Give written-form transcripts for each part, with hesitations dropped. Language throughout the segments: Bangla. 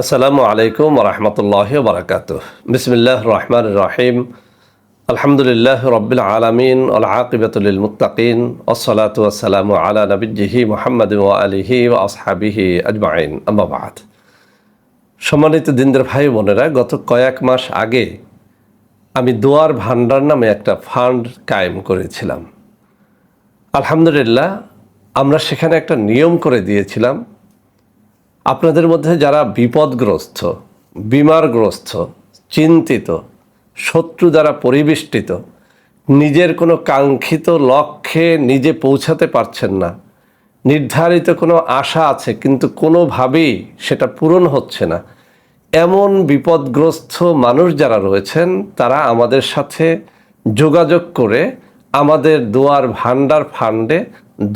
আসসালামু আলাইকুম রহমতুল্লাহ বারাকাতুহ। বিসমিল্লাহ রহমান রহিম। আলহামদুলিল্লাহ রব্বিল আলামিন আল আকিবাতুল মুত্তাকিন আসসালাতু ওয়াসসালামু আলা নবিয়্যিহি মুহাম্মাদ ওয়া আলিহি ওয়া আসহাবিহি আজমাইন, আম্মা বাদ। সম্মানিত দিনদার ভাই বোনেরা, গত কয়েক মাস আগে আমি দোয়ার ভান্ডার নামে একটা ফান্ড কায়েম করেছিলাম। আলহামদুলিল্লাহ, আমরা সেখানে একটা নিয়ম করে দিয়েছিলাম, আপনাদের মধ্যে যারা বিপদগ্রস্ত, বিমারগ্রস্ত, চিন্তিত, শত্রু দ্বারা পরিবেষ্টিত, নিজের কোনো কাঙ্ক্ষিত লক্ষ্যে নিজে পৌঁছাতে পারছেন না, নির্ধারিত কোনো আশা আছে কিন্তু কোনোভাবেই সেটা পূরণ হচ্ছে না, এমন বিপদগ্রস্ত মানুষ যারা রয়েছেন তারা আমাদের সাথে যোগাযোগ করে আমাদের দোয়ার ভান্ডার ফান্ডে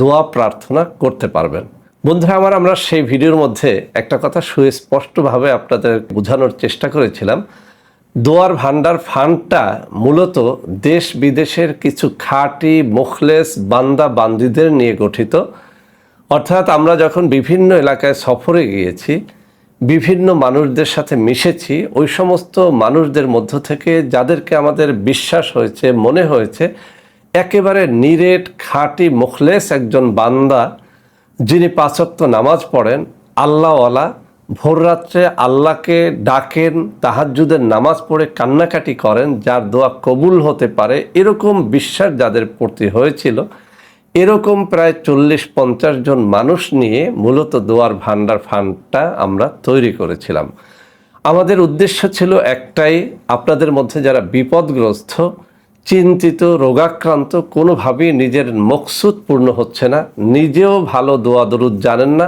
দোয়া প্রার্থনা করতে পারবেন। বন্ধুরা আমার, আমরা সেই ভিডিওর মধ্যে একটা কথা সুস্পষ্টভাবে আপনাদের বোঝানোর চেষ্টা করেছিলাম। দোয়ার ভান্ডার ফান্ডটা মূলত দেশ বিদেশের কিছু খাঁটি মুখলেস বান্দা বান্দিদের নিয়ে গঠিত। অর্থাৎ আমরা যখন বিভিন্ন এলাকায় সফরে গিয়েছি, বিভিন্ন মানুষদের সাথে মিশেছি, ওই সমস্ত মানুষদের মধ্য থেকে যাদেরকে আমাদের বিশ্বাস হয়েছে, মনে হয়েছে একেবারে নিরেট খাঁটি মুখলেস একজন বান্দা, যিনি 5 ওয়াক্ত নামাজ পড়েন, আল্লাহওয়ালা, ভোররাত্রে আল্লাহকে ডাকেন, তাহাজ্জুদের নামাজ পড়ে কান্নাকাটি করেন, যার দোয়া কবুল হতে পারে, এরকম বিশ্বাস যাদের প্রতি হয়েছিল, এরকম প্রায় 40-50 জন মানুষ নিয়ে মূলত দোয়ার ভান্ডার ফান্ডটা আমরা তৈরি করেছিলাম। আমাদের উদ্দেশ্য ছিল একটাই, আপনাদের মধ্যে যারা বিপদগ্রস্ত, চিন্তিত, রোগাক্রান্ত, কোনোভাবেই নিজের মকসুদ পূর্ণ হচ্ছে না, নিজেও ভালো দোয়া দরুদ জানেন না,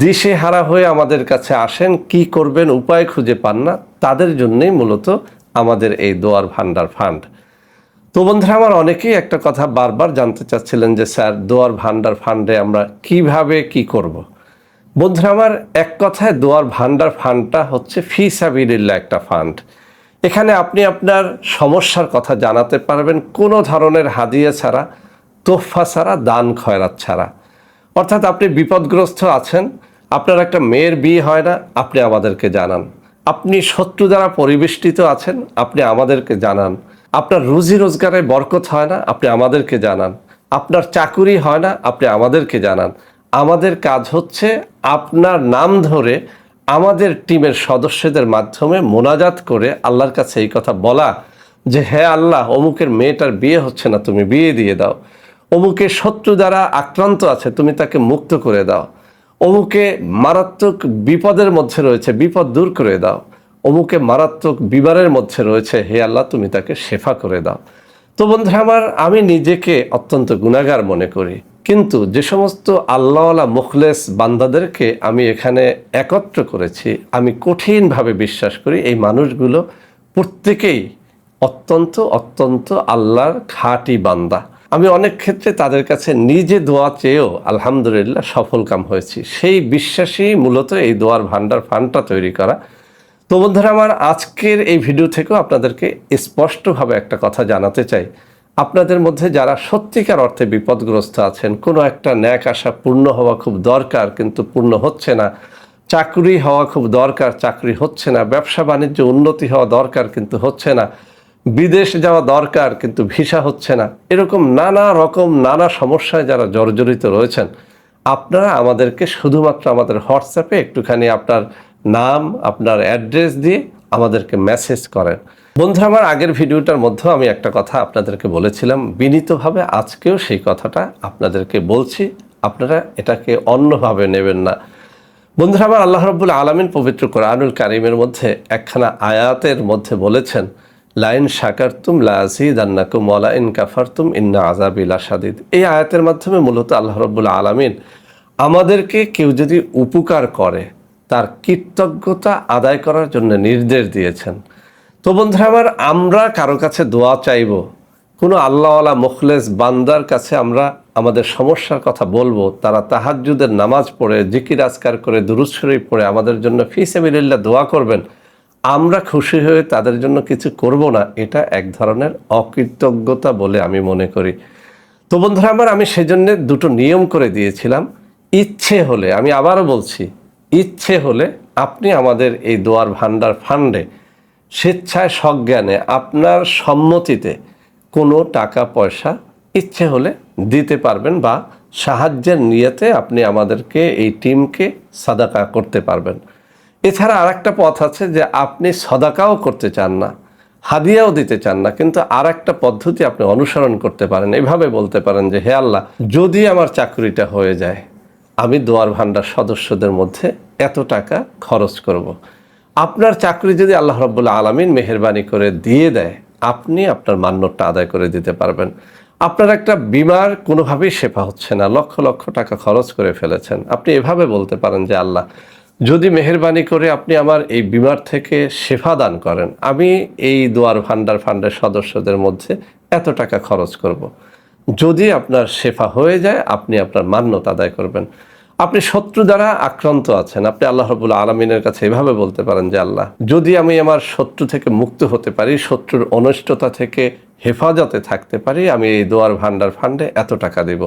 দিশেহারা হয়ে আমাদের কাছে আসেন, কি করবেন উপায় খুঁজে পান না, তাদের জন্যই মূলত আমাদের এই দোয়ার ভান্ডার ফান্ড। তো বন্ধুরা আমার, অনেকেই একটা কথা বারবার জানতে চাচ্ছিলেন যে স্যার, দোয়ার ভান্ডার ফান্ডে আমরা কিভাবে কি করব। বন্ধুরা আমার, এক কথায় দোয়ার ভান্ডার ফান্ডটা হচ্ছে ফি সাবিলিল্লাহ একটা ফান্ড। এখানে আপনি আপনার সমস্যার কথা জানাতে পারবেন কোনো ধরনের হাদিয়া ছাড়া, তোহফা ছাড়া, দান খয়রাত ছাড়া। অর্থাৎ আপনি বিপদগ্রস্ত আছেন, আপনার একটা মেয়ের বিয়ে হয় না, আপনি আমাদেরকে জানান। আপনি শত্রু দ্বারা পরিবেষ্টিত আছেন, আপনি আমাদেরকে জানান। আপনার রুজি রোজগারে বরকত হয় না, আপনি আমাদেরকে জানান। আপনার চাকুরি হয় না, আপনি আমাদেরকে জানান। আমাদের কাজ হচ্ছে আপনার নাম ধরে আমাদের টিমের সদস্যদের মাধ্যমে মোনাজাত করে আল্লাহর কাছে এই কথা বলা যে, হ্যাঁ আল্লাহ, অমুকের মেয়েটার বিয়ে হচ্ছে না, তুমি বিয়ে দিয়ে দাও। অমুকের শত্রু দ্বারা আক্রান্ত আছে, তুমি তাকে মুক্ত করে দাও। অমুকে মারাত্মক বিপদের মধ্যে রয়েছে, বিপদ দূর করে দাও। অমুকে মারাত্মক বিমারের মধ্যে রয়েছে, হে আল্লাহ, তুমি তাকে শেফা করে দাও। তো বন্ধুরা আমার, আমি নিজেকে অত্যন্ত গুনাহগার মনে করি, কিন্তু যে সমস্ত আল্লাহওয়ালা মুখলেস বান্দাদেরকে আমি এখানে একত্র করেছি, আমি কঠিনভাবে বিশ্বাস করি এই মানুষগুলো প্রত্যেকেই অত্যন্ত অত্যন্ত আল্লাহর খাঁটি বান্দা। আমি অনেক ক্ষেত্রে তাদের কাছে নিজে দোয়া চেয়েও আলহামদুলিল্লাহ সফল কাম হয়েছি। সেই বিশ্বাসেই মূলত এই দোয়ার ভান্ডার ফান্ডটা তৈরি করা। তো বন্ধুরা আমার, আজকের এই ভিডিও থেকেও আপনাদেরকে স্পষ্টভাবে একটা কথা জানাতে চাই। আপনাদের মধ্যে যারা সত্যিকার অর্থে বিপদগ্রস্ত আছেন, কোনো একটা ন্যাক আশা পূর্ণ হওয়া খুব দরকার কিন্তু পূর্ণ হচ্ছে না, চাকরি হওয়া খুব দরকার, চাকরি হচ্ছে না, ব্যবসা বাণিজ্য উন্নতি হওয়া দরকার কিন্তু হচ্ছে না, বিদেশ যাওয়া দরকার কিন্তু ভিসা হচ্ছে না, এরকম নানা রকম নানা সমস্যায় যারা জর্জরিত রয়েছেন, আপনারা আমাদেরকে শুধুমাত্র আমাদের হোয়াটসঅ্যাপে একটুখানি আপনার নাম, আপনার অ্যাড্রেস দিয়ে আমাদেরকে মেসেজ করেন। বন্ধুরা আমার, আগের ভিডিওটার মধ্যেও আমি একটা কথা আপনাদেরকে বলেছিলাম, বিনীতভাবে আজকেও সেই কথাটা আপনাদেরকে বলছি, আপনারা এটাকে অন্যভাবে নেবেন না। বন্ধুরা আমার, আল্লাহ রাব্বুল আলামিন পবিত্র কোরআনুল কারীমের মধ্যে একখানা আয়াতের মধ্যে বলেছেন, লাইন শাকারতুম লাযীদান্নাকুম ওয়া লাইন কাফারতুম ইন্না আযাবি লাশাদীদ। এই আয়াতের মাধ্যমে মূলত আল্লাহ রাব্বুল আলামিন আমাদেরকে কেউ যদি উপকার করে তার কৃতজ্ঞতা আদায় করার জন্য নির্দেশ দিয়েছেন। তো বন্ধুরা আমার, আমরা কারো কাছে দোয়া চাইব, কোনো আল্লাহওয়ালা মুখলেস বান্দার কাছে আমরা আমাদের সমস্যার কথা বলবো, তারা তাহাজ্জুদের নামাজ পড়ে, জিকির আজকার করে, দুরূদ শরীফ পড়ে আমাদের জন্য ফি সাবিলিল্লাহ দোয়া করবেন, আমরা খুশি হয়ে তাদের জন্য কিছু করব না, এটা এক ধরনের অকৃতজ্ঞতা বলে আমি মনে করি। তো বন্ধুরা আমার, আমি সেজন্য দুটো নিয়ম করে দিয়েছিলাম। ইচ্ছে হলে, আমি আবারও বলছি, ইচ্ছে হলে আপনি আমাদের এই দোয়ার ভান্ডার ফান্ডে স্বেচ্ছায় সজ্ঞানে আপনার সম্মতিতে কোনো টাকা পয়সা ইচ্ছে হলে দিতে পারবেন, বা সাহায্যের নিয়তে আপনি আমাদেরকে এই টিমকে সাদাকা করতে পারবেন। এছাড়া আরেকটা পথ আছে যে আপনি সদাকাও করতে চান না, হাদিয়াও দিতে চান না, কিন্তু আর একটা পদ্ধতি আপনি অনুসরণ করতে পারেন। এভাবে বলতে পারেন যে হে আল্লাহ, যদি আমার চাকরিটা হয়ে যায়, আমি দোয়ার ভান্ডার সদস্যদের মধ্যে এত টাকা খরচ করব। আপনার চাকরি যদি আল্লাহ রাব্বুল আলামিন মেহেরবানি করে দিয়ে দেয়, আপনি আপনার মান্যতটা আদায় করে দিতে পারবেন। আপনার একটা বিমার কোনোভাবেই শেফা হচ্ছে না, লক্ষ লক্ষ টাকা খরচ করে ফেলেছেন, আপনি এভাবে বলতে পারেন যে আল্লাহ, যদি মেহেরবানি করে আপনি আমার এই বিমার থেকে শেফা দান করেন, আমি এই দোয়ার ভান্ডার ফান্ডের সদস্যদের মধ্যে এত টাকা খরচ করব। যদি আপনার শেফা হয়ে যায়, আপনি আপনার মান্যত আদায় করবেন। আপনি শত্রু দ্বারা আক্রান্ত আছেন, আপনি আল্লাহ রাব্বুল আলামিনের কাছে এভাবে বলতে পারেন যে আল্লাহ, যদি আমি আমার শত্রু থেকে মুক্ত হতে পারি, শত্রুর অনিষ্টতা থেকে হেফাজতে থাকতে পারি, আমি এই দোয়ার ভান্ডার ফান্ডে এত টাকা দেব।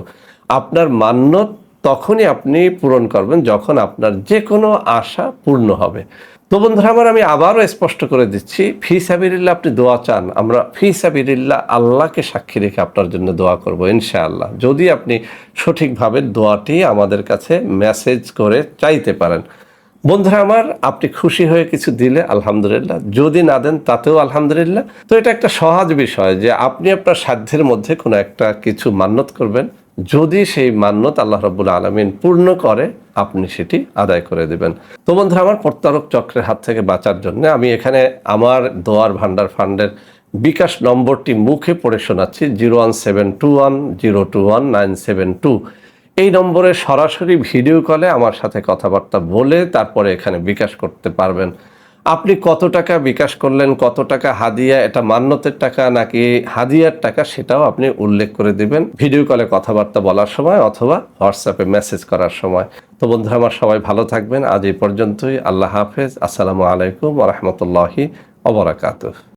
আপনার মান্যত তখনই আপনি পূরণ করবেন যখন আপনার যে কোনো আশা পূর্ণ হবে। তো বন্ধুরা আমার, আমি আবারও স্পষ্ট করে দিচ্ছি, ফি সাবিলিল্লাহ আপনি দোয়া চান, আমরা ফি সাবিলিল্লাহ আল্লাহকে সাক্ষী রেখে আপনার জন্য দোয়া করব ইনশাআল্লাহ, যদি আপনি সঠিকভাবে দোয়াটি আমাদের কাছে মেসেজ করে চাইতে পারেন। বন্ধুরা আমার, আপনি খুশি হয়ে কিছু দিলে আলহামদুলিল্লাহ, যদি না দেন তাতেও আলহামদুলিল্লাহ। তো এটা একটা সহজ বিষয় যে আপনি আপনার সাধ্যের মধ্যে কোনো একটা কিছু মান্যত করবেন, যদি সেই মান্যত আল্লাহ রাব্বুল আলামিন পূর্ণ করে, আপনি সেটি আদায় করে দেবেন। তো বন্ধুরা আমার, প্রতারক চক্রের হাত থেকে বাঁচার জন্য আমি এখানে আমার দোয়ার ভান্ডার ফান্ডের বিকাশ নম্বরটি মুখে পড়ে শোনাচ্ছি, 01721021972। এই নম্বরে সরাসরি ভিডিও কলে আমার সাথে কথাবার্তা বলে তারপরে এখানে বিকাশ করতে পারবেন। আপনি কত টাকা বিকাশ করলেন, কত টাকা হাদিয়া, এটা মান্যতের টাকা নাকি হাদিয়ার টাকা, সেটাও আপনি উল্লেখ করে দিবেন ভিডিও কলে কথাবার্তা বলার সময় অথবা হোয়াটসঅ্যাপে মেসেজ করার সময়। তো বন্ধুরা আমার, সবাই ভালো থাকবেন। আজ এই পর্যন্তই। আল্লাহ হাফেজ। আসসালামু আলাইকুম ওয়া রাহমাতুল্লাহি ওয়া বারাকাতুহু।